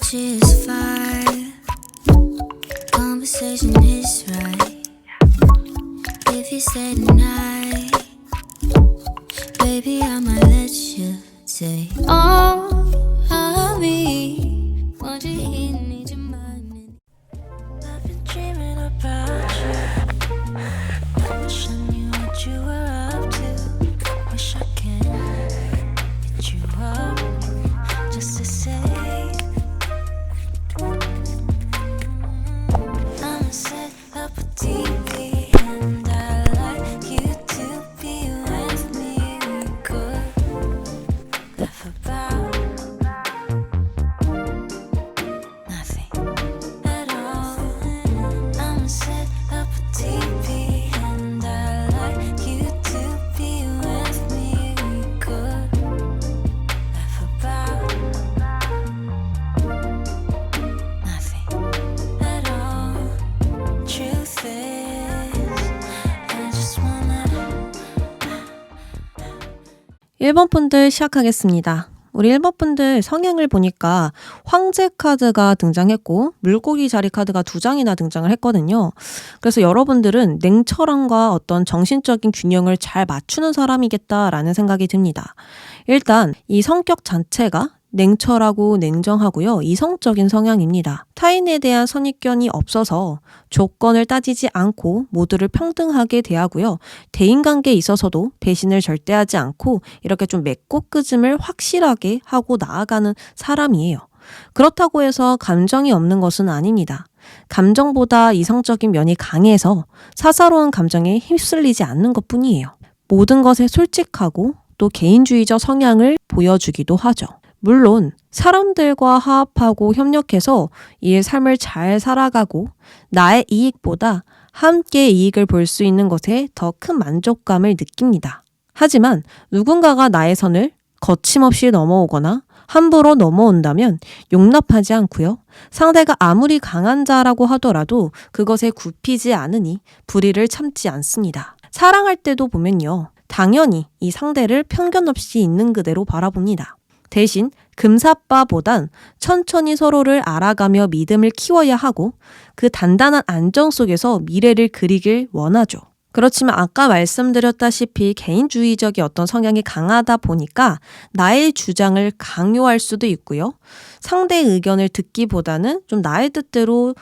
Energy is fire. Conversation is right. If you stay tonight, baby, I might let you say all of me. Want you here, need your mind. I've been dreaming about you. Wish I knew what you were up to. Wish I can hit you up just to say I'ma set up a TV and I'd like you to be with me. We could laugh about nothing at all. I'ma set up a TV and I'd like you to be with me. We could laugh about nothing at all. Truth is, I just wanna 1번 분들 시작하겠습니다. 우리 1번 분들 성향을 보니까 황제 카드가 등장했고 물고기 자리 카드가 2장이나 등장을 했거든요. 그래서 여러분들은 냉철함과 어떤 정신적인 균형을 잘 맞추는 사람이겠다라는 생각이 듭니다. 일단 이 성격 자체가 냉철하고 냉정하고요. 이성적인 성향입니다. 타인에 대한 선입견이 없어서 조건을 따지지 않고 모두를 평등하게 대하고요. 대인관계에 있어서도 배신을 절대 하지 않고 이렇게 좀 맺고 끄짐을 확실하게 하고 나아가는 사람이에요. 그렇다고 해서 감정이 없는 것은 아닙니다. 감정보다 이성적인 면이 강해서 사사로운 감정에 휩쓸리지 않는 것뿐이에요. 모든 것에 솔직하고 또 개인주의적 성향을 보여주기도 하죠. 물론 사람들과 화합하고 협력해서 이의 삶을 잘 살아가고 나의 이익보다 함께 이익을 볼 수 있는 것에 더 큰 만족감을 느낍니다. 하지만 누군가가 나의 선을 거침없이 넘어오거나 함부로 넘어온다면 용납하지 않고요. 상대가 아무리 강한 자라고 하더라도 그것에 굽히지 않으니 불의를 참지 않습니다. 사랑할 때도 보면요. 당연히 이 상대를 편견 없이 있는 그대로 바라봅니다. 대신 금사빠보단 천천히 서로를 알아가며 믿음을 키워야 하고 그 단단한 안정 속에서 미래를 그리길 원하죠. 그렇지만 아까 말씀드렸다시피 개인주의적인 어떤 성향이 강하다 보니까 나의 주장을 강요할 수도 있고요. 상대의 의견을 듣기보다는 좀 나의 뜻대로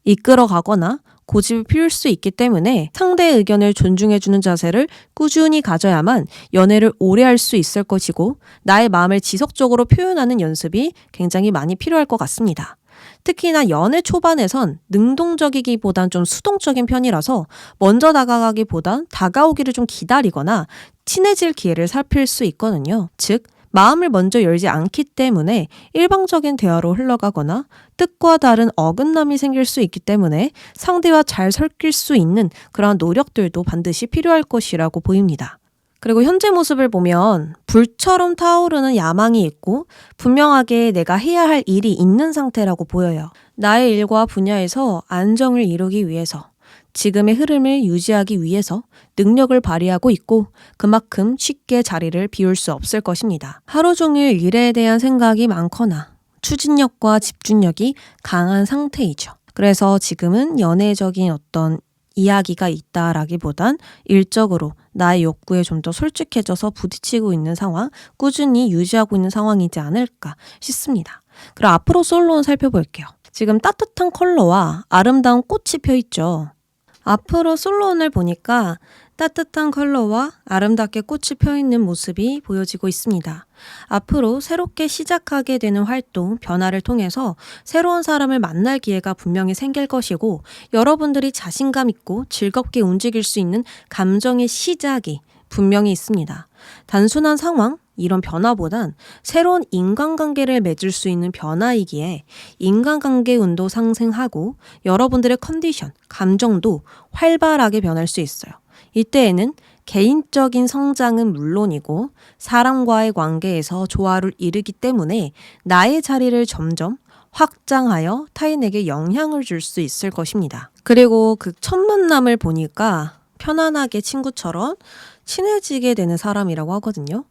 이끌어가거나 고집을 피울 수 있기 때문에 상대의 의견을 존중해주는 자세를 꾸준히 가져야만 연애를 오래 할 수 있을 것이고 나의 마음을 지속적으로 표현하는 연습이 굉장히 많이 필요할 것 같습니다. 특히나 연애 초반에선 능동적이기보단 좀 수동적인 편이라서 먼저 다가가기보단 다가오기를 좀 기다리거나 친해질 기회를 살필 수 있거든요. 즉 마음을 먼저 열지 않기 때문에 일방적인 대화로 흘러가거나 뜻과 다른 어긋남이 생길 수 있기 때문에 상대와 잘 섞일 수 있는 그런 노력들도 반드시 필요할 것이라고 보입니다. 그리고 현재 모습을 보면 불처럼 타오르는 야망이 있고 분명하게 내가 해야 할 일이 있는 상태라고 보여요. 나의 일과 분야에서 안정을 이루기 위해서 지금의 흐름을 유지하기 위해서 능력을 발휘하고 있고 그만큼 쉽게 자리를 비울 수 없을 것입니다. 하루 종일 일에 대한 생각이 많거나 추진력과 집중력이 강한 상태이죠. 그래서 지금은 연애적인 어떤 이야기가 있다라기보단 일적으로 나의 욕구에 좀 더 솔직해져서 부딪히고 있는 상황, 꾸준히 유지하고 있는 상황이지 않을까 싶습니다. 그럼 앞으로 솔로는 살펴볼게요. 지금 따뜻한 컬러와 아름다운 꽃이 펴있죠. 앞으로 솔로원을 보니까 따뜻한 컬러와 아름답게 꽃이 펴있는 모습이 보여지고 있습니다. 앞으로 새롭게 시작하게 되는 활동, 변화를 통해서 새로운 사람을 만날 기회가 분명히 생길 것이고 여러분들이 자신감 있고 즐겁게 움직일 수 있는 감정의 시작이 분명히 있습니다. 단순한 상황, 이런 변화보단 새로운 인간관계를 맺을 수 있는 변화이기에 인간관계 운도 상승하고 여러분들의 컨디션, 감정도 활발하게 변할 수 있어요. 이때에는 개인적인 성장은 물론이고 사람과의 관계에서 조화를 이루기 때문에 나의 자리를 점점 확장하여 타인에게 영향을 줄 수 있을 것입니다. 그리고 그 첫 만남을 보니까 편안하게 친구처럼 친해지게 되는 사람이라고 하거든요.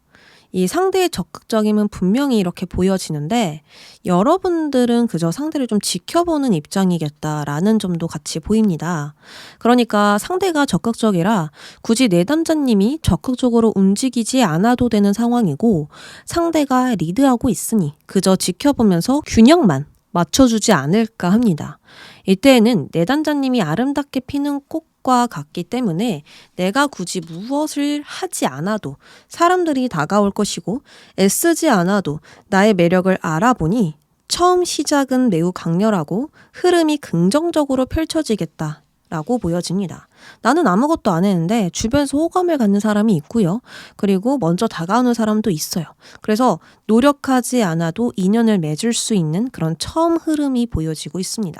이 상대의 적극적임은 분명히 이렇게 보여지는데 여러분들은 그저 상대를 좀 지켜보는 입장이겠다라는 점도 같이 보입니다. 그러니까 상대가 적극적이라 굳이 내담자님이 적극적으로 움직이지 않아도 되는 상황이고 상대가 리드하고 있으니 그저 지켜보면서 균형만 맞춰주지 않을까 합니다. 이때에는 내담자님이 아름답게 피는 꽃과 같기 때문에 내가 굳이 무엇을 하지 않아도 사람들이 다가올 것이고 애쓰지 않아도 나의 매력을 알아보니 처음 시작은 매우 강렬하고 흐름이 긍정적으로 펼쳐지겠다. 라고 보여집니다. 나는 아무것도 안 했는데 주변에서 호감을 갖는 사람이 있고요. 그리고 먼저 다가오는 사람도 있어요. 그래서 노력하지 않아도 인연을 맺을 수 있는 그런 처음 흐름이 보여지고 있습니다.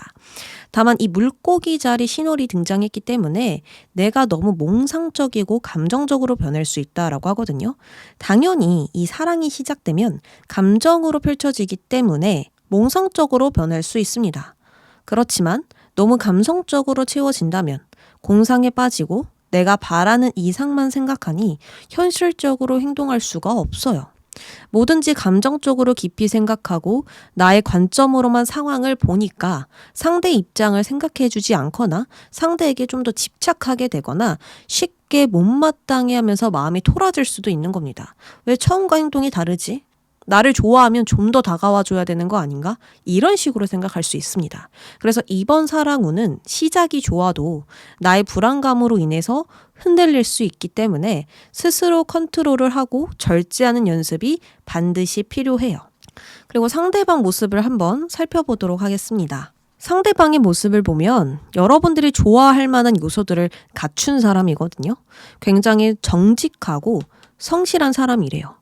다만 이 물고기 자리 신월이 등장했기 때문에 내가 너무 몽상적이고 감정적으로 변할 수 있다라고 하거든요. 당연히 이 사랑이 시작되면 감정으로 펼쳐지기 때문에 몽상적으로 변할 수 있습니다. 그렇지만 너무 감성적으로 채워진다면 공상에 빠지고 내가 바라는 이상만 생각하니 현실적으로 행동할 수가 없어요. 뭐든지 감정적으로 깊이 생각하고 나의 관점으로만 상황을 보니까 상대 입장을 생각해주지 않거나 상대에게 좀 더 집착하게 되거나 쉽게 못마땅해 하면서 마음이 토라질 수도 있는 겁니다. 왜 처음과 행동이 다르지? 나를 좋아하면 좀 더 다가와 줘야 되는 거 아닌가? 이런 식으로 생각할 수 있습니다. 그래서 이번 사랑운은 시작이 좋아도 나의 불안감으로 인해서 흔들릴 수 있기 때문에 스스로 컨트롤을 하고 절제하는 연습이 반드시 필요해요. 그리고 상대방 모습을 한번 살펴보도록 하겠습니다. 상대방의 모습을 보면 여러분들이 좋아할 만한 요소들을 갖춘 사람이거든요. 굉장히 정직하고 성실한 사람이래요.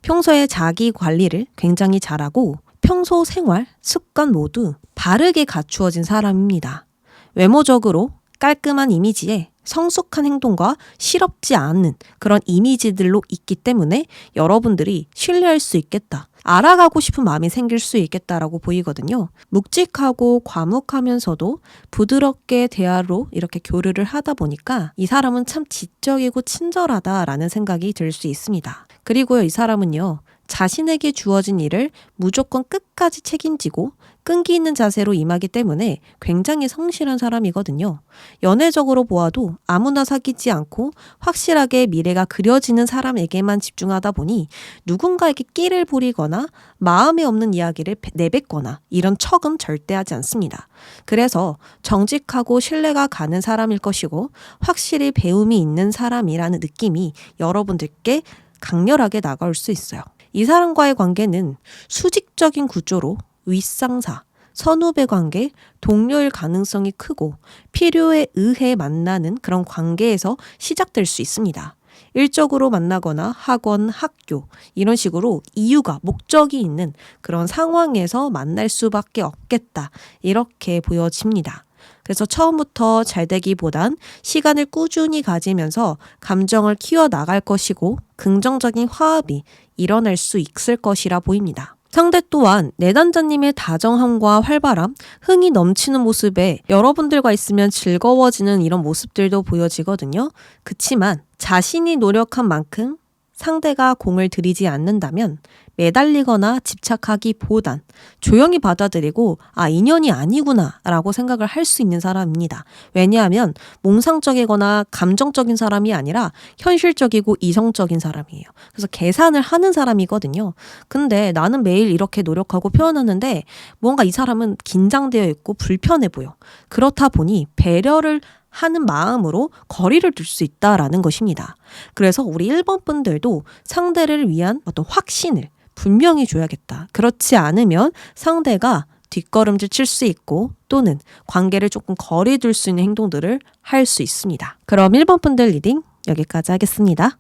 평소에 자기 관리를 굉장히 잘하고 평소 생활, 습관 모두 바르게 갖추어진 사람입니다. 외모적으로 깔끔한 이미지에 성숙한 행동과 실없지 않은 그런 이미지들로 있기 때문에 여러분들이 신뢰할 수 있겠다. 알아가고 싶은 마음이 생길 수 있겠다라고 보이거든요. 묵직하고 과묵하면서도 부드럽게 대화로 이렇게 교류를 하다 보니까 이 사람은 참 지적이고 친절하다라는 생각이 들 수 있습니다. 그리고요, 이 사람은요, 자신에게 주어진 일을 무조건 끝까지 책임지고 끈기 있는 자세로 임하기 때문에 굉장히 성실한 사람이거든요. 연애적으로 보아도 아무나 사귀지 않고 확실하게 미래가 그려지는 사람에게만 집중하다 보니 누군가에게 끼를 부리거나 마음에 없는 이야기를 내뱉거나 이런 척은 절대 하지 않습니다. 그래서 정직하고 신뢰가 가는 사람일 것이고 확실히 배움이 있는 사람이라는 느낌이 여러분들께 강렬하게 다가올 수 있어요. 이 사람과의 관계는 수직적인 구조로 윗상사, 선후배 관계, 동료일 가능성이 크고 필요에 의해 만나는 그런 관계에서 시작될 수 있습니다. 일적으로 만나거나 학원, 학교 이런 식으로 이유가 목적이 있는 그런 상황에서 만날 수밖에 없겠다. 이렇게 보여집니다. 그래서 처음부터 잘 되기보단 시간을 꾸준히 가지면서 감정을 키워나갈 것이고 긍정적인 화합이 일어날 수 있을 것이라 보입니다. 상대 또한 내담자님의 다정함과 활발함, 흥이 넘치는 모습에 여러분들과 있으면 즐거워지는 이런 모습들도 보여지거든요. 그치만 자신이 노력한 만큼 상대가 공을 들이지 않는다면 매달리거나 집착하기보단 조용히 받아들이고 인연이 아니구나 라고 생각을 할 수 있는 사람입니다. 왜냐하면 몽상적이거나 감정적인 사람이 아니라 현실적이고 이성적인 사람이에요. 그래서 계산을 하는 사람이거든요. 근데 나는 매일 이렇게 노력하고 표현하는데 뭔가 이 사람은 긴장되어 있고 불편해 보여. 그렇다 보니 배려를 하는 마음으로 거리를 둘 수 있다라는 것입니다. 그래서 우리 1번 분들도 상대를 위한 어떤 확신을 분명히 줘야겠다. 그렇지 않으면 상대가 뒷걸음질 칠 수 있고 또는 관계를 조금 거리 둘 수 있는 행동들을 할 수 있습니다. 그럼 1번 분들 리딩 여기까지 하겠습니다.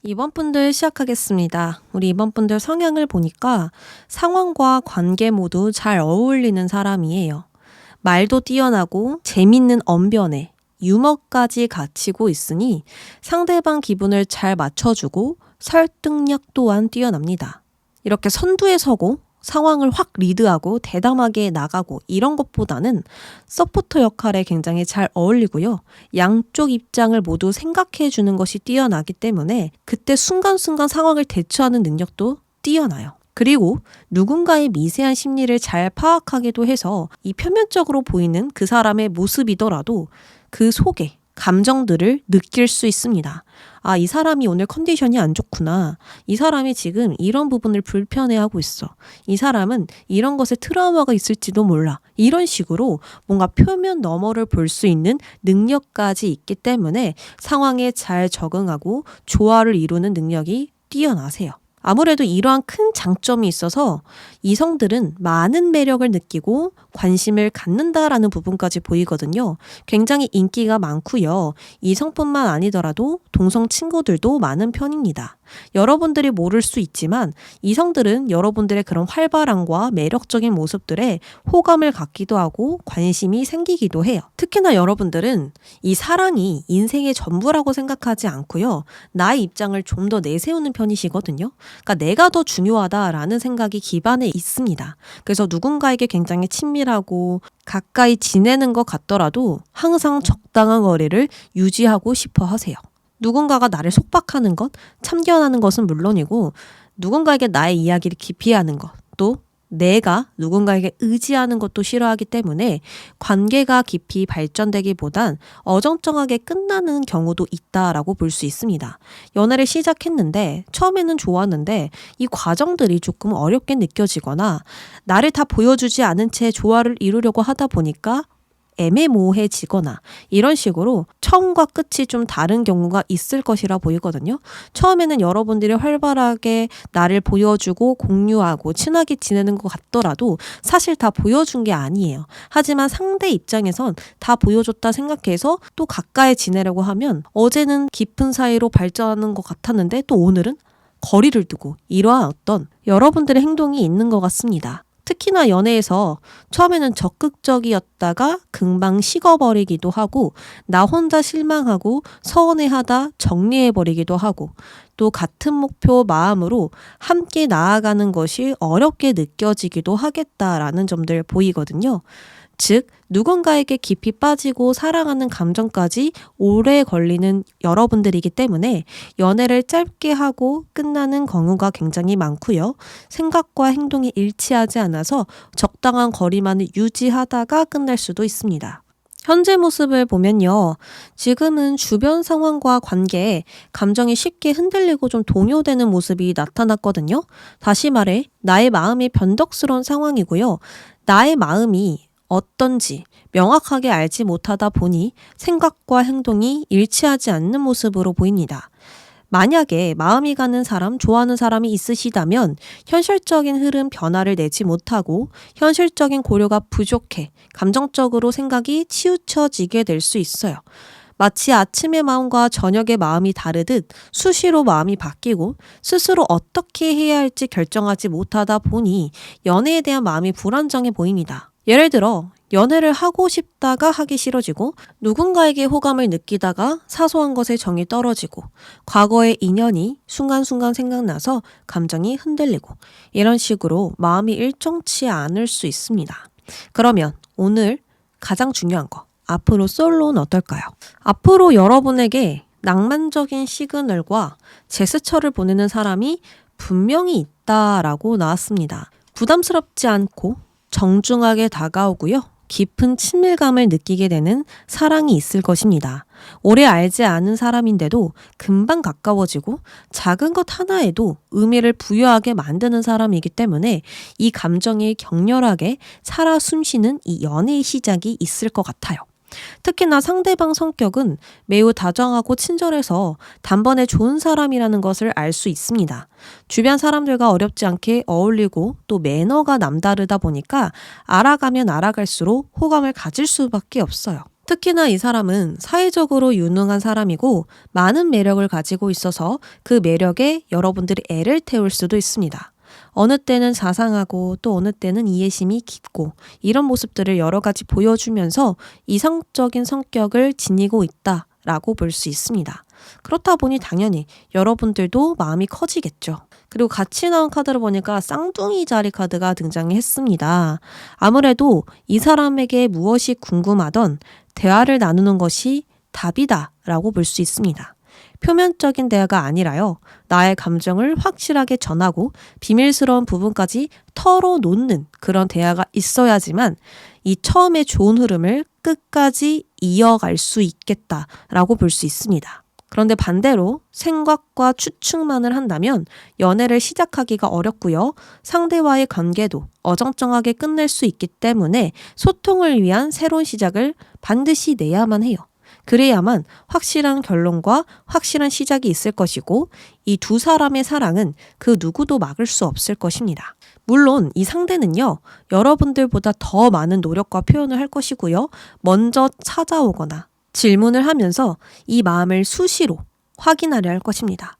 2번 분들 시작하겠습니다. 우리 2번 분들 성향을 보니까 상황과 관계 모두 잘 어울리는 사람이에요. 말도 뛰어나고 재밌는 언변에 유머까지 갖추고 있으니 상대방 기분을 잘 맞춰주고 설득력 또한 뛰어납니다. 이렇게 선두에 서고 상황을 확 리드하고 대담하게 나가고 이런 것보다는 서포터 역할에 굉장히 잘 어울리고요. 양쪽 입장을 모두 생각해 주는 것이 뛰어나기 때문에 그때 순간순간 상황을 대처하는 능력도 뛰어나요. 그리고 누군가의 미세한 심리를 잘 파악하기도 해서 이 표면적으로 보이는 그 사람의 모습이더라도 그 속에 감정들을 느낄 수 있습니다. 아, 이 사람이 오늘 컨디션이 안 좋구나. 이 사람이 지금 이런 부분을 불편해하고 있어. 이 사람은 이런 것에 트라우마가 있을지도 몰라. 이런 식으로 뭔가 표면 너머를 볼 수 있는 능력까지 있기 때문에 상황에 잘 적응하고 조화를 이루는 능력이 뛰어나세요. 아무래도 이러한 큰 장점이 있어서 이성들은 많은 매력을 느끼고 관심을 갖는다라는 부분까지 보이거든요. 굉장히 인기가 많고요. 이성뿐만 아니더라도 동성 친구들도 많은 편입니다. 여러분들이 모를 수 있지만 이성들은 여러분들의 그런 활발함과 매력적인 모습들에 호감을 갖기도 하고 관심이 생기기도 해요. 특히나 여러분들은 이 사랑이 인생의 전부라고 생각하지 않고요. 나의 입장을 좀 더 내세우는 편이시거든요. 그러니까 내가 더 중요하다라는 생각이 기반에 있습니다. 그래서 누군가에게 굉장히 친밀하고 가까이 지내는 것 같더라도 항상 적당한 거리를 유지하고 싶어 하세요. 누군가가 나를 속박하는 것, 참견하는 것은 물론이고 누군가에게 나의 이야기를 기피하는 것, 또 내가 누군가에게 의지하는 것도 싫어하기 때문에 관계가 깊이 발전되기보단 어정쩡하게 끝나는 경우도 있다라고 볼 수 있습니다. 연애를 시작했는데 처음에는 좋았는데 이 과정들이 조금 어렵게 느껴지거나 나를 다 보여주지 않은 채 조화를 이루려고 하다 보니까 애매모호해지거나 이런 식으로 처음과 끝이 좀 다른 경우가 있을 것이라 보이거든요. 처음에는 여러분들이 활발하게 나를 보여주고 공유하고 친하게 지내는 것 같더라도 사실 다 보여준 게 아니에요. 하지만 상대 입장에선 다 보여줬다 생각해서 또 가까이 지내려고 하면 어제는 깊은 사이로 발전하는 것 같았는데 또 오늘은 거리를 두고 이러한 어떤 여러분들의 행동이 있는 것 같습니다. 특히나 연애에서 처음에는 적극적이었다가 금방 식어버리기도 하고 나 혼자 실망하고 서운해하다 정리해버리기도 하고 또 같은 목표 마음으로 함께 나아가는 것이 어렵게 느껴지기도 하겠다라는 점들 보이거든요. 즉 누군가에게 깊이 빠지고 사랑하는 감정까지 오래 걸리는 여러분들이기 때문에 연애를 짧게 하고 끝나는 경우가 굉장히 많고요. 생각과 행동이 일치하지 않아서 적당한 거리만을 유지하다가 끝날 수도 있습니다. 현재 모습을 보면요. 지금은 주변 상황과 관계에 감정이 쉽게 흔들리고 좀 동요되는 모습이 나타났거든요. 다시 말해 나의 마음이 변덕스러운 상황이고요. 나의 마음이 어떤지 명확하게 알지 못하다 보니 생각과 행동이 일치하지 않는 모습으로 보입니다. 만약에 마음이 가는 사람, 좋아하는 사람이 있으시다면 현실적인 흐름 변화를 내지 못하고 현실적인 고려가 부족해 감정적으로 생각이 치우쳐지게 될 수 있어요. 마치 아침의 마음과 저녁의 마음이 다르듯 수시로 마음이 바뀌고 스스로 어떻게 해야 할지 결정하지 못하다 보니 연애에 대한 마음이 불안정해 보입니다. 예를 들어 연애를 하고 싶다가 하기 싫어지고 누군가에게 호감을 느끼다가 사소한 것에 정이 떨어지고 과거의 인연이 순간순간 생각나서 감정이 흔들리고 이런 식으로 마음이 일정치 않을 수 있습니다. 그러면 오늘 가장 중요한 거 앞으로 솔로는 어떨까요? 앞으로 여러분에게 낭만적인 시그널과 제스처를 보내는 사람이 분명히 있다라고 나왔습니다. 부담스럽지 않고 정중하게 다가오고요. 깊은 친밀감을 느끼게 되는 사랑이 있을 것입니다. 오래 알지 않은 사람인데도 금방 가까워지고 작은 것 하나에도 의미를 부여하게 만드는 사람이기 때문에 이 감정이 격렬하게 살아 숨쉬는 이 연애의 시작이 있을 것 같아요. 특히나 상대방 성격은 매우 다정하고 친절해서 단번에 좋은 사람이라는 것을 알 수 있습니다. 주변 사람들과 어렵지 않게 어울리고 또 매너가 남다르다 보니까 알아가면 알아갈수록 호감을 가질 수밖에 없어요. 특히나 이 사람은 사회적으로 유능한 사람이고 많은 매력을 가지고 있어서 그 매력에 여러분들이 애를 태울 수도 있습니다. 어느 때는 자상하고 또 어느 때는 이해심이 깊고 이런 모습들을 여러 가지 보여주면서 이성적인 성격을 지니고 있다라고 볼 수 있습니다. 그렇다 보니 당연히 여러분들도 마음이 커지겠죠. 그리고 같이 나온 카드를 보니까 쌍둥이 자리 카드가 등장했습니다. 아무래도 이 사람에게 무엇이 궁금하던 대화를 나누는 것이 답이다 라고 볼 수 있습니다. 표면적인 대화가 아니라요. 나의 감정을 확실하게 전하고 비밀스러운 부분까지 털어놓는 그런 대화가 있어야지만 이 처음의 좋은 흐름을 끝까지 이어갈 수 있겠다라고 볼 수 있습니다. 그런데 반대로 생각과 추측만을 한다면 연애를 시작하기가 어렵고요. 상대와의 관계도 어정쩡하게 끝낼 수 있기 때문에 소통을 위한 새로운 시작을 반드시 내야만 해요. 그래야만 확실한 결론과 확실한 시작이 있을 것이고 이 두 사람의 사랑은 그 누구도 막을 수 없을 것입니다. 물론 이 상대는요. 여러분들보다 더 많은 노력과 표현을 할 것이고요. 먼저 찾아오거나 질문을 하면서 이 마음을 수시로 확인하려 할 것입니다.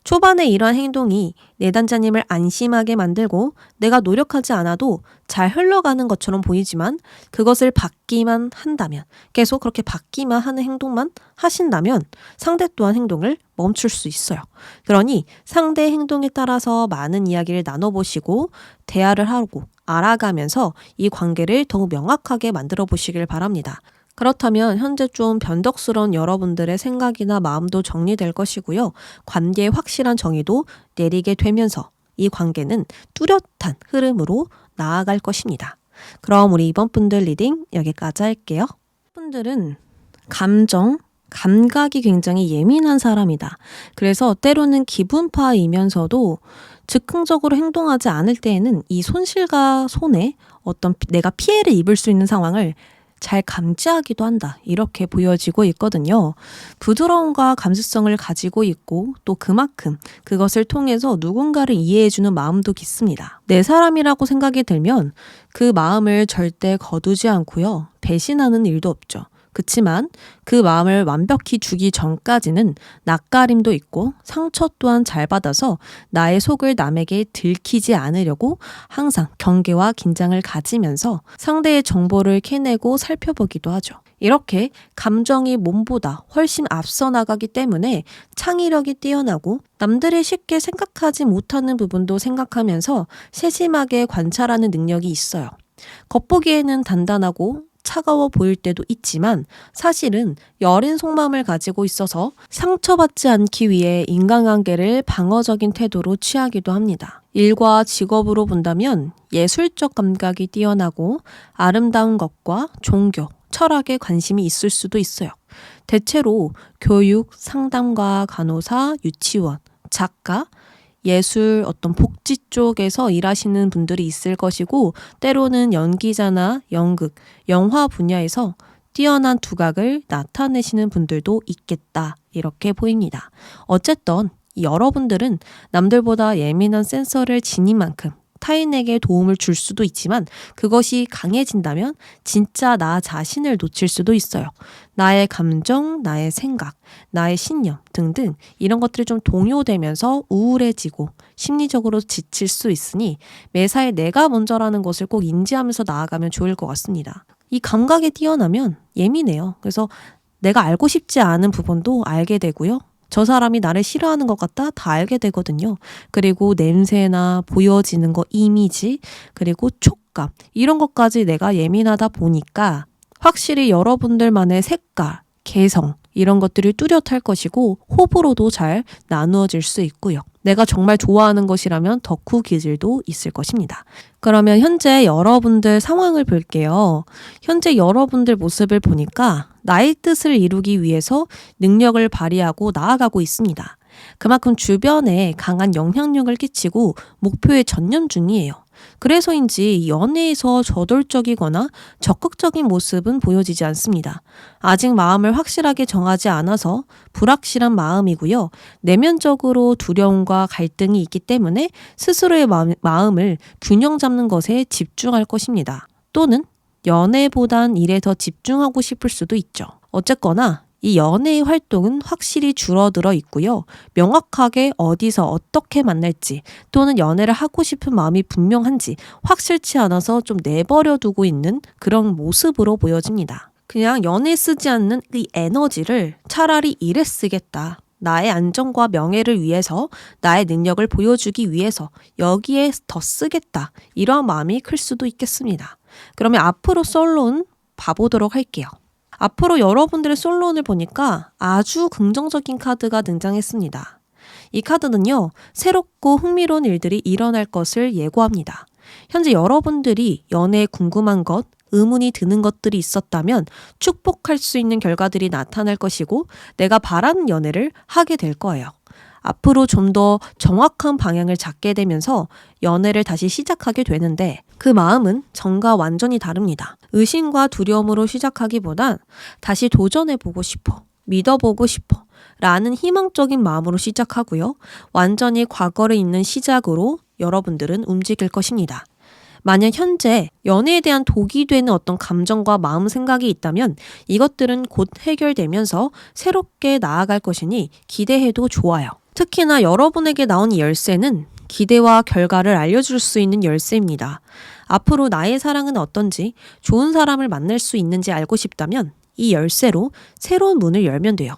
초반에 이러한 행동이 내담자님을 안심하게 만들고 내가 노력하지 않아도 잘 흘러가는 것처럼 보이지만 그것을 받기만 한다면, 계속 그렇게 받기만 하는 행동만 하신다면 상대 또한 행동을 멈출 수 있어요. 그러니 상대의 행동에 따라서 많은 이야기를 나눠보시고 대화를 하고 알아가면서 이 관계를 더욱 명확하게 만들어 보시길 바랍니다. 그렇다면 현재 좀 변덕스러운 여러분들의 생각이나 마음도 정리될 것이고요. 관계의 확실한 정의도 내리게 되면서 이 관계는 뚜렷한 흐름으로 나아갈 것입니다. 그럼 우리 이번 분들 리딩 여기까지 할게요. 분들은 감각이 굉장히 예민한 사람이다. 그래서 때로는 기분파이면서도 즉흥적으로 행동하지 않을 때에는 이 손실과 손해, 어떤 내가 피해를 입을 수 있는 상황을 잘 감지하기도 한다. 이렇게 보여지고 있거든요. 부드러움과 감수성을 가지고 있고 또 그만큼 그것을 통해서 누군가를 이해해주는 마음도 깊습니다. 내 사람이라고 생각이 들면 그 마음을 절대 거두지 않고요. 배신하는 일도 없죠. 그치만 그 마음을 완벽히 주기 전까지는 낯가림도 있고 상처 또한 잘 받아서 나의 속을 남에게 들키지 않으려고 항상 경계와 긴장을 가지면서 상대의 정보를 캐내고 살펴보기도 하죠. 이렇게 감정이 몸보다 훨씬 앞서 나가기 때문에 창의력이 뛰어나고 남들이 쉽게 생각하지 못하는 부분도 생각하면서 세심하게 관찰하는 능력이 있어요. 겉보기에는 단단하고 차가워 보일 때도 있지만 사실은 여린 속마음을 가지고 있어서 상처받지 않기 위해 인간관계를 방어적인 태도로 취하기도 합니다. 일과 직업으로 본다면 예술적 감각이 뛰어나고 아름다운 것과 종교, 철학에 관심이 있을 수도 있어요. 대체로 교육, 상담가, 간호사, 유치원, 작가, 예술, 어떤 복지 쪽에서 일하시는 분들이 있을 것이고 때로는 연기자나 연극, 영화 분야에서 뛰어난 두각을 나타내시는 분들도 있겠다. 이렇게 보입니다. 어쨌든 여러분들은 남들보다 예민한 센서를 지닌 만큼 타인에게 도움을 줄 수도 있지만 그것이 강해진다면 진짜 나 자신을 놓칠 수도 있어요. 나의 감정, 나의 생각, 나의 신념 등등 이런 것들이 좀 동요되면서 우울해지고 심리적으로 지칠 수 있으니 매사에 내가 먼저라는 것을 꼭 인지하면서 나아가면 좋을 것 같습니다. 이 감각이 뛰어나면 예민해요. 그래서 내가 알고 싶지 않은 부분도 알게 되고요. 저 사람이 나를 싫어하는 것 같다? 다 알게 되거든요. 그리고 냄새나 보여지는 거, 이미지, 그리고 촉감 이런 것까지 내가 예민하다 보니까 확실히 여러분들만의 색깔, 개성 이런 것들이 뚜렷할 것이고 호불호도 잘 나누어질 수 있고요. 내가 정말 좋아하는 것이라면 덕후 기질도 있을 것입니다. 그러면 현재 여러분들 상황을 볼게요. 현재 여러분들 모습을 보니까 나의 뜻을 이루기 위해서 능력을 발휘하고 나아가고 있습니다. 그만큼 주변에 강한 영향력을 끼치고 목표에 전념 중이에요. 그래서인지 연애에서 저돌적이거나 적극적인 모습은 보여지지 않습니다. 아직 마음을 확실하게 정하지 않아서 불확실한 마음이고요. 내면적으로 두려움과 갈등이 있기 때문에 스스로의 마음을 균형 잡는 것에 집중할 것입니다. 또는 연애보단 일에 더 집중하고 싶을 수도 있죠. 어쨌거나 이 연애의 활동은 확실히 줄어들어 있고요. 명확하게 어디서 어떻게 만날지 또는 연애를 하고 싶은 마음이 분명한지 확실치 않아서 좀 내버려 두고 있는 그런 모습으로 보여집니다. 그냥 연애에 쓰지 않는 이 에너지를 차라리 일에 쓰겠다. 나의 안정과 명예를 위해서, 나의 능력을 보여주기 위해서 여기에 더 쓰겠다. 이러한 마음이 클 수도 있겠습니다. 그러면 앞으로 솔로운 봐보도록 할게요. 앞으로 여러분들의 솔로운을 보니까 아주 긍정적인 카드가 등장했습니다. 이 카드는요, 새롭고 흥미로운 일들이 일어날 것을 예고합니다. 현재 여러분들이 연애에 궁금한 것, 의문이 드는 것들이 있었다면 축복할 수 있는 결과들이 나타날 것이고 내가 바라는 연애를 하게 될 거예요. 앞으로 좀 더 정확한 방향을 잡게 되면서 연애를 다시 시작하게 되는데 그 마음은 전과 완전히 다릅니다. 의심과 두려움으로 시작하기보단 다시 도전해보고 싶어, 믿어보고 싶어 라는 희망적인 마음으로 시작하고요. 완전히 과거를 잇는 시작으로 여러분들은 움직일 것입니다. 만약 현재 연애에 대한 독이 되는 어떤 감정과 마음 생각이 있다면 이것들은 곧 해결되면서 새롭게 나아갈 것이니 기대해도 좋아요. 특히나 여러분에게 나온 이 열쇠는 기대와 결과를 알려줄 수 있는 열쇠입니다. 앞으로 나의 사랑은 어떤지, 좋은 사람을 만날 수 있는지 알고 싶다면 이 열쇠로 새로운 문을 열면 돼요.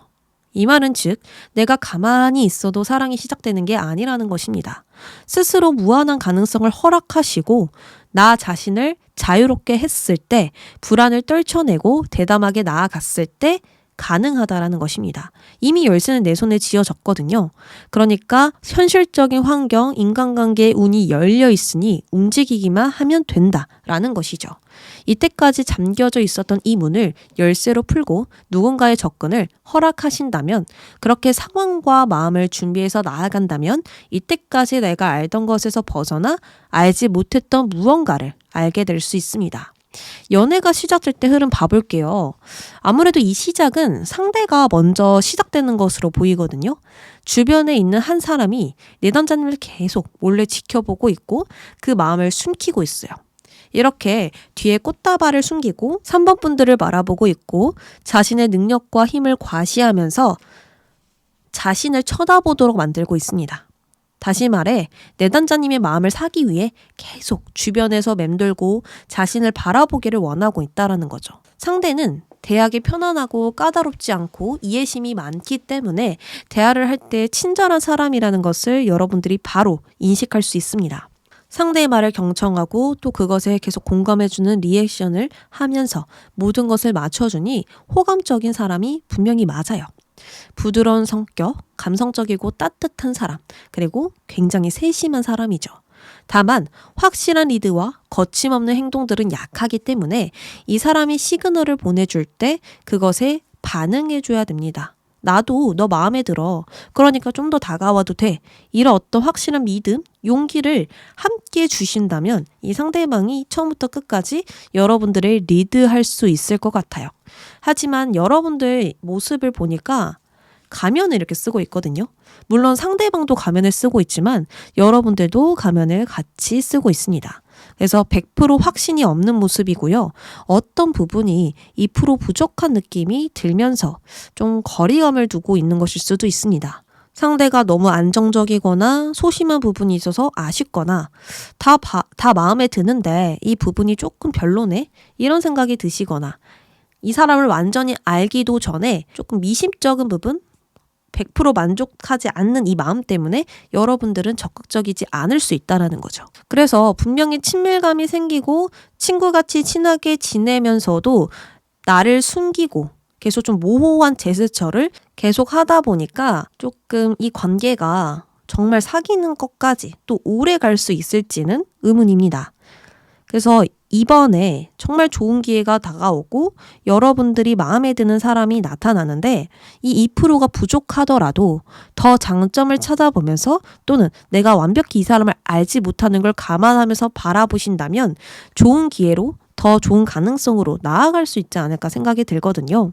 이 말은 즉 내가 가만히 있어도 사랑이 시작되는 게 아니라는 것입니다. 스스로 무한한 가능성을 허락하시고 나 자신을 자유롭게 했을 때, 불안을 떨쳐내고 대담하게 나아갔을 때 가능하다라는 것입니다. 이미 열쇠는 내 손에 쥐어졌거든요. 그러니까 현실적인 환경, 인간관계의 운이 열려 있으니 움직이기만 하면 된다라는 것이죠. 이때까지 잠겨져 있었던 이 문을 열쇠로 풀고 누군가의 접근을 허락하신다면, 그렇게 상황과 마음을 준비해서 나아간다면 이때까지 내가 알던 것에서 벗어나 알지 못했던 무언가를 알게 될 수 있습니다. 연애가 시작될 때 흐름 봐볼게요. 아무래도 이 시작은 상대가 먼저 시작되는 것으로 보이거든요. 주변에 있는 한 사람이 내담자님을 계속 몰래 지켜보고 있고 그 마음을 숨기고 있어요. 이렇게 뒤에 꽃다발을 숨기고 3번 분들을 바라보고 있고 자신의 능력과 힘을 과시하면서 자신을 쳐다보도록 만들고 있습니다. 다시 말해 내담자님의 마음을 사기 위해 계속 주변에서 맴돌고 자신을 바라보기를 원하고 있다는 거죠. 상대는 대하기 편안하고 까다롭지 않고 이해심이 많기 때문에 대화를 할 때 친절한 사람이라는 것을 여러분들이 바로 인식할 수 있습니다. 상대의 말을 경청하고 또 그것에 계속 공감해주는 리액션을 하면서 모든 것을 맞춰주니 호감적인 사람이 분명히 맞아요. 부드러운 성격, 감성적이고 따뜻한 사람, 그리고 굉장히 세심한 사람이죠. 다만 확실한 리드와 거침없는 행동들은 약하기 때문에 이 사람이 시그널을 보내줄 때 그것에 반응해줘야 됩니다. 나도 너 마음에 들어. 그러니까 좀 더 다가와도 돼. 이런 어떤 확실한 믿음, 용기를 함께 주신다면 이 상대방이 처음부터 끝까지 여러분들을 리드할 수 있을 것 같아요. 하지만 여러분들 모습을 보니까 가면을 이렇게 쓰고 있거든요. 물론 상대방도 가면을 쓰고 있지만 여러분들도 가면을 같이 쓰고 있습니다. 그래서 100% 확신이 없는 모습이고요. 어떤 부분이 2% 부족한 느낌이 들면서 좀 거리감을 두고 있는 것일 수도 있습니다. 상대가 너무 안정적이거나 소심한 부분이 있어서 아쉽거나 다 마음에 드는데 이 부분이 조금 별로네? 이런 생각이 드시거나 이 사람을 완전히 알기도 전에 조금 미심쩍은 부분? 100% 만족하지 않는 이 마음 때문에 여러분들은 적극적이지 않을 수 있다는 거죠. 그래서 분명히 친밀감이 생기고 친구같이 친하게 지내면서도 나를 숨기고 계속 좀 모호한 제스처를 계속 하다 보니까 조금 이 관계가 정말 사귀는 것까지 또 오래 갈 수 있을지는 의문입니다. 그래서 이번에 정말 좋은 기회가 다가오고 여러분들이 마음에 드는 사람이 나타나는데 이 2%가 부족하더라도 더 장점을 찾아보면서 또는 내가 완벽히 이 사람을 알지 못하는 걸 감안하면서 바라보신다면 좋은 기회로 더 좋은 가능성으로 나아갈 수 있지 않을까 생각이 들거든요.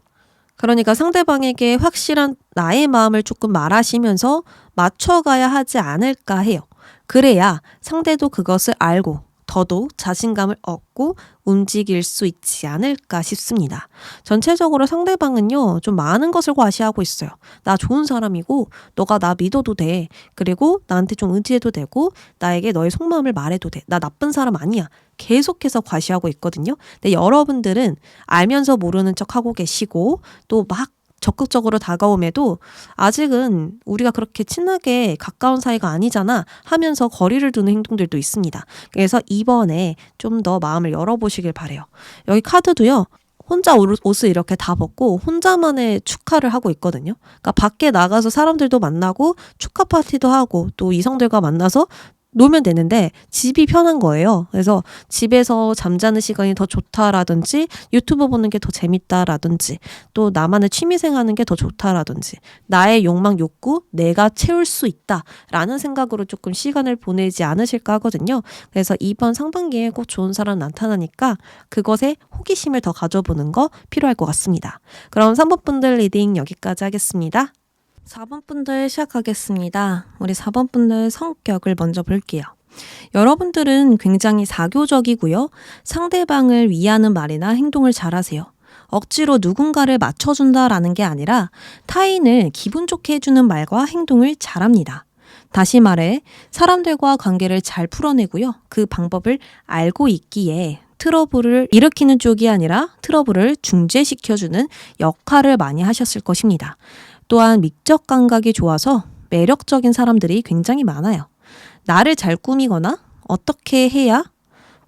그러니까 상대방에게 확실한 나의 마음을 조금 말하시면서 맞춰가야 하지 않을까 해요. 그래야 상대도 그것을 알고 더더욱 자신감을 얻고 움직일 수 있지 않을까 싶습니다. 전체적으로 상대방은요, 좀 많은 것을 과시하고 있어요. 나 좋은 사람이고 너가 나 믿어도 돼. 그리고 나한테 좀 의지해도 되고 나에게 너의 속마음을 말해도 돼. 나 나쁜 사람 아니야. 계속해서 과시하고 있거든요. 근데 여러분들은 알면서 모르는 척 하고 계시고 또 막 적극적으로 다가옴에도 아직은 우리가 그렇게 친하게 가까운 사이가 아니잖아 하면서 거리를 두는 행동들도 있습니다. 그래서 이번에 좀 더 마음을 열어보시길 바래요. 여기 카드도요. 혼자 옷을 이렇게 다 벗고 혼자만의 축하를 하고 있거든요. 그러니까 밖에 나가서 사람들도 만나고 축하 파티도 하고 또 이성들과 만나서 놀면 되는데 집이 편한 거예요. 그래서 집에서 잠자는 시간이 더 좋다라든지 유튜브 보는 게 더 재밌다라든지 또 나만의 취미생 하는 게 더 좋다라든지 나의 욕망 욕구 내가 채울 수 있다라는 생각으로 조금 시간을 보내지 않으실까 하거든요. 그래서 이번 상반기에 꼭 좋은 사람 나타나니까 그것에 호기심을 더 가져보는 거 필요할 것 같습니다. 그럼 3번 분들 리딩 여기까지 하겠습니다. 4번 분들 시작하겠습니다. 우리 4번 분들 성격을 먼저 볼게요. 여러분들은 굉장히 사교적이고요. 상대방을 위하는 말이나 행동을 잘하세요. 억지로 누군가를 맞춰준다라는 게 아니라 타인을 기분 좋게 해주는 말과 행동을 잘합니다. 다시 말해 사람들과 관계를 잘 풀어내고요. 그 방법을 알고 있기에 트러블을 일으키는 쪽이 아니라 트러블을 중재시켜주는 역할을 많이 하셨을 것입니다. 또한 미적 감각이 좋아서 매력적인 사람들이 굉장히 많아요. 나를 잘 꾸미거나 어떻게 해야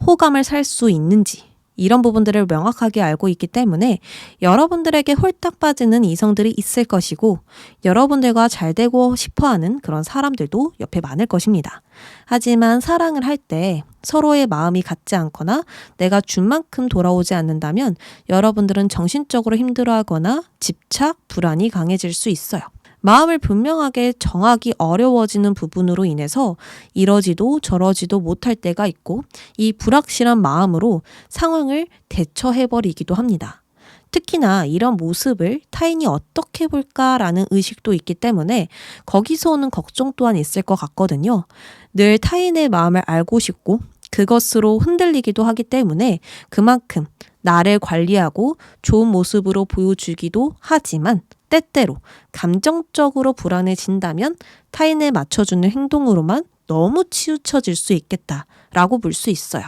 호감을 살 수 있는지 이런 부분들을 명확하게 알고 있기 때문에 여러분들에게 홀딱 빠지는 이성들이 있을 것이고 여러분들과 잘 되고 싶어하는 그런 사람들도 옆에 많을 것입니다. 하지만 사랑을 할 때 서로의 마음이 같지 않거나 내가 준 만큼 돌아오지 않는다면 여러분들은 정신적으로 힘들어하거나 집착, 불안이 강해질 수 있어요. 마음을 분명하게 정하기 어려워지는 부분으로 인해서 이러지도 저러지도 못할 때가 있고 이 불확실한 마음으로 상황을 대처해버리기도 합니다. 특히나 이런 모습을 타인이 어떻게 볼까라는 의식도 있기 때문에 거기서 오는 걱정 또한 있을 것 같거든요. 늘 타인의 마음을 알고 싶고 그것으로 흔들리기도 하기 때문에 그만큼 나를 관리하고 좋은 모습으로 보여주기도 하지만 때때로 감정적으로 불안해진다면 타인을 맞춰주는 행동으로만 너무 치우쳐질 수 있겠다라고 볼 수 있어요.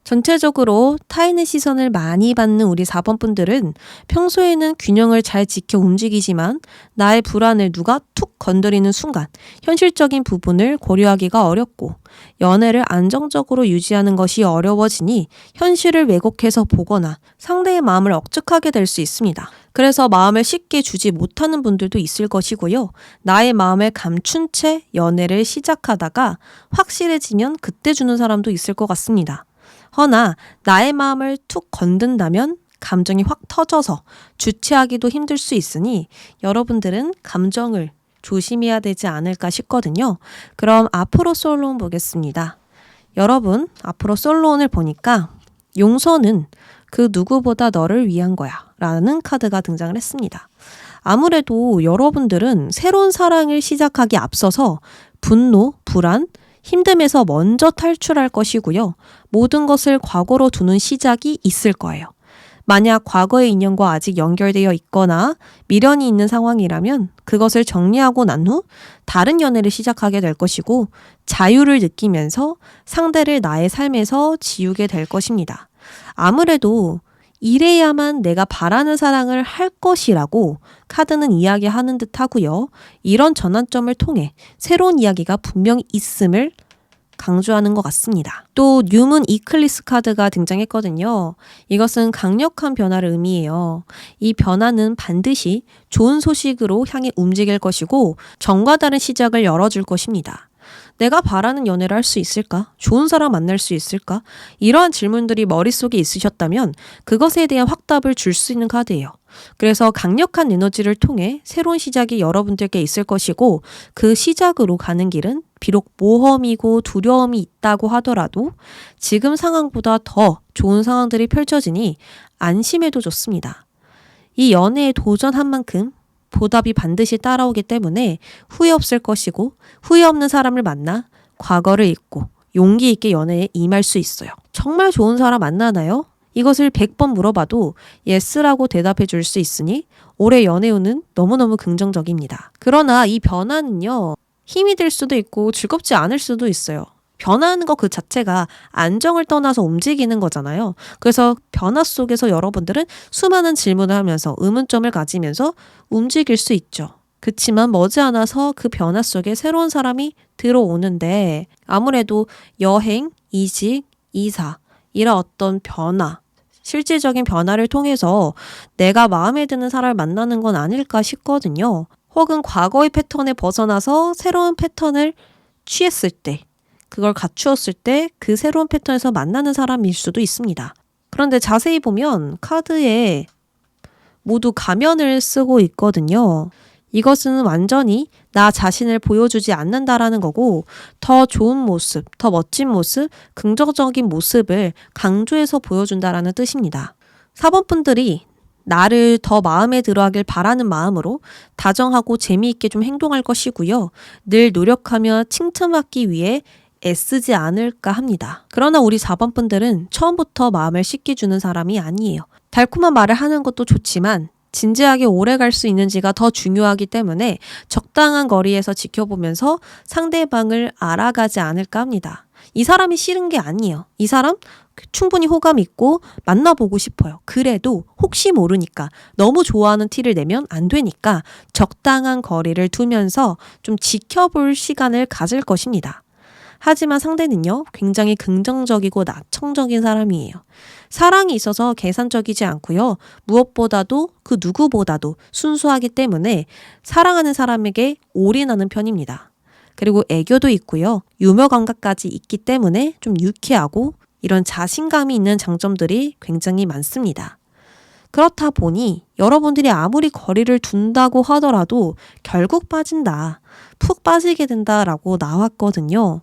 전체적으로 타인의 시선을 많이 받는 우리 4번 분들은 평소에는 균형을 잘 지켜 움직이지만 나의 불안을 누가 툭 건드리는 순간 현실적인 부분을 고려하기가 어렵고 연애를 안정적으로 유지하는 것이 어려워지니 현실을 왜곡해서 보거나 상대의 마음을 억측하게 될 수 있습니다. 그래서 마음을 쉽게 주지 못하는 분들도 있을 것이고요. 나의 마음을 감춘 채 연애를 시작하다가 확실해지면 그때 주는 사람도 있을 것 같습니다. 허나 나의 마음을 툭 건든다면 감정이 확 터져서 주체하기도 힘들 수 있으니 여러분들은 감정을 조심해야 되지 않을까 싶거든요. 그럼 앞으로 솔로온 보겠습니다. 여러분, 앞으로 솔로온을 보니까 용서는 그 누구보다 너를 위한 거야 라는 카드가 등장을 했습니다. 아무래도 여러분들은 새로운 사랑을 시작하기 앞서서 분노, 불안, 힘듦에서 먼저 탈출할 것이고요. 모든 것을 과거로 두는 시작이 있을 거예요. 만약 과거의 인연과 아직 연결되어 있거나 미련이 있는 상황이라면 그것을 정리하고 난 후 다른 연애를 시작하게 될 것이고 자유를 느끼면서 상대를 나의 삶에서 지우게 될 것입니다. 아무래도 이래야만 내가 바라는 사랑을 할 것이라고 카드는 이야기하는 듯 하고요. 이런 전환점을 통해 새로운 이야기가 분명히 있음을 강조하는 것 같습니다. 또 뉴문 이클리스 카드가 등장했거든요. 이것은 강력한 변화를 의미해요. 이 변화는 반드시 좋은 소식으로 향해 움직일 것이고 정과 다른 시작을 열어줄 것입니다. 내가 바라는 연애를 할 수 있을까? 좋은 사람 만날 수 있을까? 이러한 질문들이 머릿속에 있으셨다면 그것에 대한 확답을 줄 수 있는 카드예요. 그래서 강력한 에너지를 통해 새로운 시작이 여러분들께 있을 것이고 그 시작으로 가는 길은 비록 모험이고 두려움이 있다고 하더라도 지금 상황보다 더 좋은 상황들이 펼쳐지니 안심해도 좋습니다. 이 연애에 도전한 만큼 보답이 반드시 따라오기 때문에 후회 없을 것이고 후회 없는 사람을 만나 과거를 잊고 용기 있게 연애에 임할 수 있어요. 정말 좋은 사람 만나나요? 이것을 100번 물어봐도 예스라고 대답해 줄 수 있으니 올해 연애운은 너무너무 긍정적입니다. 그러나 이 변화는요. 힘이 될 수도 있고 즐겁지 않을 수도 있어요. 변화하는 것 그 자체가 안정을 떠나서 움직이는 거잖아요. 그래서 변화 속에서 여러분들은 수많은 질문을 하면서 의문점을 가지면서 움직일 수 있죠. 그치만 머지않아서 그 변화 속에 새로운 사람이 들어오는데 아무래도 여행, 이직, 이사 이런 어떤 변화, 실질적인 변화를 통해서 내가 마음에 드는 사람을 만나는 건 아닐까 싶거든요. 혹은 과거의 패턴에 벗어나서 새로운 패턴을 취했을 때, 그걸 갖추었을 때 그 새로운 패턴에서 만나는 사람일 수도 있습니다. 그런데 자세히 보면 카드에 모두 가면을 쓰고 있거든요. 이것은 완전히 나 자신을 보여주지 않는다라는 거고 더 좋은 모습, 더 멋진 모습, 긍정적인 모습을 강조해서 보여준다라는 뜻입니다. 4번 분들이 나를 더 마음에 들어하길 바라는 마음으로 다정하고 재미있게 좀 행동할 것이고요. 늘 노력하며 칭찬받기 위해 애쓰지 않을까 합니다. 그러나 우리 4번 분들은 처음부터 마음을 쉽게 주는 사람이 아니에요. 달콤한 말을 하는 것도 좋지만 진지하게 오래 갈 수 있는지가 더 중요하기 때문에 적당한 거리에서 지켜보면서 상대방을 알아가지 않을까 합니다. 이 사람이 싫은 게 아니에요. 이 사람 충분히 호감 있고 만나보고 싶어요. 그래도 혹시 모르니까 너무 좋아하는 티를 내면 안 되니까 적당한 거리를 두면서 좀 지켜볼 시간을 가질 것입니다. 하지만 상대는요, 굉장히 긍정적이고 나청적인 사람이에요. 사랑이 있어서 계산적이지 않고요. 무엇보다도 그 누구보다도 순수하기 때문에 사랑하는 사람에게 올인하는 편입니다. 그리고 애교도 있고요. 유머 감각까지 있기 때문에 좀 유쾌하고 이런 자신감이 있는 장점들이 굉장히 많습니다. 그렇다 보니 여러분들이 아무리 거리를 둔다고 하더라도 결국 빠진다, 푹 빠지게 된다라고 나왔거든요.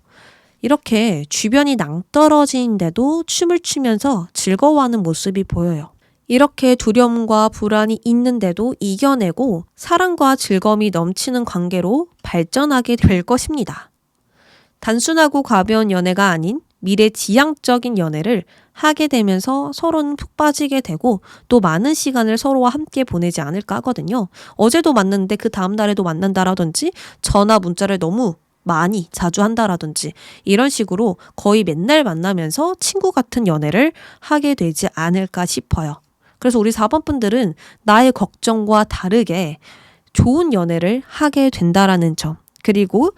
이렇게 주변이 낭떠러지인데도 춤을 추면서 즐거워하는 모습이 보여요. 이렇게 두려움과 불안이 있는데도 이겨내고 사랑과 즐거움이 넘치는 관계로 발전하게 될 것입니다. 단순하고 가벼운 연애가 아닌 미래지향적인 연애를 하게 되면서 서로는 푹 빠지게 되고 또 많은 시간을 서로와 함께 보내지 않을까 하거든요. 어제도 만났는데 그 다음 날에도 만난다라든지 전화 문자를 너무 많이 자주 한다라든지 이런 식으로 거의 맨날 만나면서 친구 같은 연애를 하게 되지 않을까 싶어요. 그래서 우리 4번 분들은 나의 걱정과 다르게 좋은 연애를 하게 된다라는 점, 그리고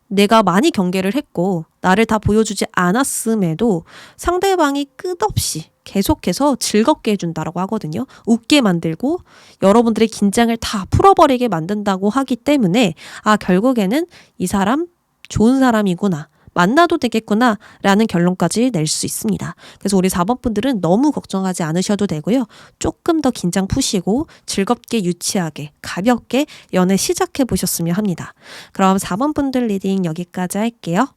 내가 많이 경계를 했고 나를 다 보여주지 않았음에도 상대방이 끝없이 계속해서 즐겁게 해준다라고 하거든요. 웃게 만들고 여러분들의 긴장을 다 풀어버리게 만든다고 하기 때문에 결국에는 이 사람 좋은 사람이구나, 만나도 되겠구나 라는 결론까지 낼 수 있습니다. 그래서 우리 4번 분들은 너무 걱정하지 않으셔도 되고요. 조금 더 긴장 푸시고 즐겁게 유치하게 가볍게 연애 시작해 보셨으면 합니다. 그럼 4번 분들 리딩 여기까지 할게요.